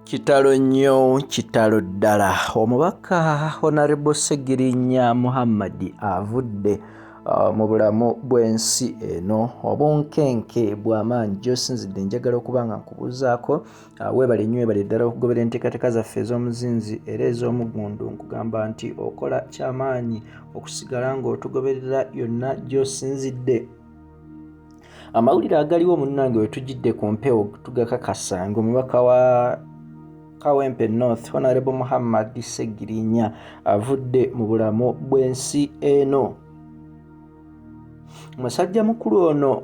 Kitalo nnyo, kitalo ddala. Omubaka Honorable Ssegirinya Muhammad avudde mu bulamu bw'ensi eno. Obunkenke bw'amaanyi gy'osinzidde njagala okuba nga nkubuuzaako. Weebale nnyo, weebale ddala okugobera enteekateeka zaffe ez'omuzinzi era ez'omuggundu. Nkugamba nti okola ky'amaanyi okusigala ng'otugoberera yonna gy'osinzidde. Amawulire agaliwo munnange we tujjidde ku mpewo tugakakasa ng'omubaka wa Kawempe North Honorable Muhammad Ssegirinya avudde mu bulamu bw'ensi eno. Musajja mukulu ono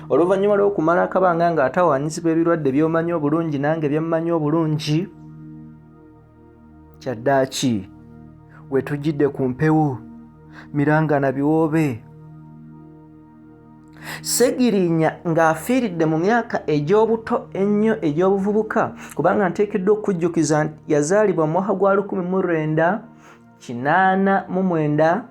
oluvannyuma lw'okumala akabanga ng'atawaanyizibwa ebirwadde by'omanyi obulungi nange byemmanyi obulungi, kyaddaaki we tujjidde ku mpewo mirangana biwoobe. Ssegirinya ng'afiiridde mu myaka egy'obuto ennyo egy'obuvubuka, kubanga nteekeddwa okujjukiza nti yazaalibwa mu mwaka gwa 1989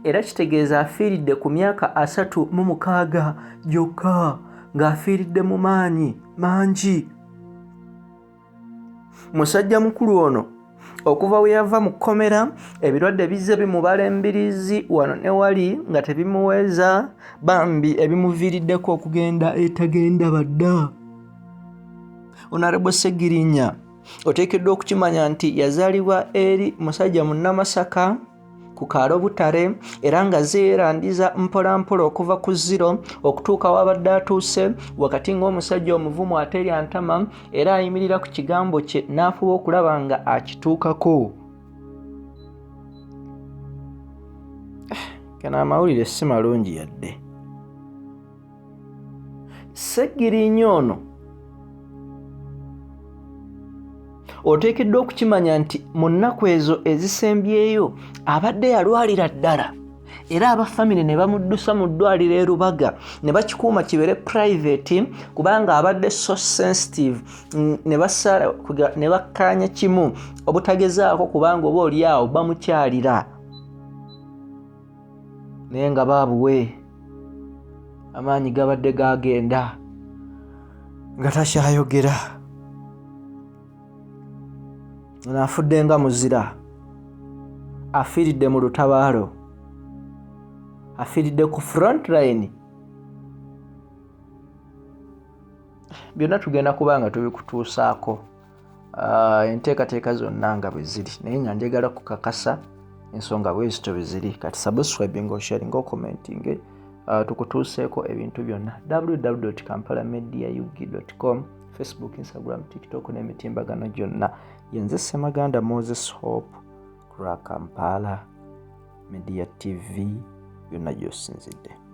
era kitegeeza afiiridde ku myaka 36 gyokka ng'afiiridde mu maanyi mangi. Musajja mukulu ono okuva we yava mu kkomera ebirwadde bizze bimubala embiriizi wano ne wali nga tebimuweeza, bambi ebimuviiriddeko okugenda etagenda badda. Honorable Ssegirinya oteekeddwa okukimanya nti yazaalibwa eri musajja munnamasaka ku kaalo Butare era nga zeerandiza mpolampola okuva ku zero okutuuka wabadde atuuse wakati ng'omusajja omuvumu aterya ntama era ayimirira ku kigambo kye n'afuba okulaba nga akituukako. Gano amawulire si malungi yadde. Ssegirinya ono oteekeddwa okukimanya nti mu nnaku ezo ezisembyeyo abadde yalwalira ddala era abafamire ne bamuddusa mu ddwaliro e Lubaga ne bakikuuma kibeere private kubanga abadde so sensitive, ne bakkaanya kimu obutagezaako kubanga oba oli awo bamukyalira. Naye nga baabuwe amaanyi gabadde gaagenda nga takyayogera. Afudde nga muzira, afiiridde mu lutabaalo, afiiridde ku front line. Byonna tugenda kuba nga tubikutuusaako enteekateeka zonna nga bwe ziri, naye nga njagala kukakasa ensonga bwezito bwe ziri. Kati subscribing, sharing, commenting, tukutuuseeko ebintu byonna. www.kampalamediaug.com, Facebook, Instagram, TikTok n'emitimbagano gyonna. Yenze Ssemaganda Moses Hope ku lwa Kampala Media TV, byonna gy'osinzidde.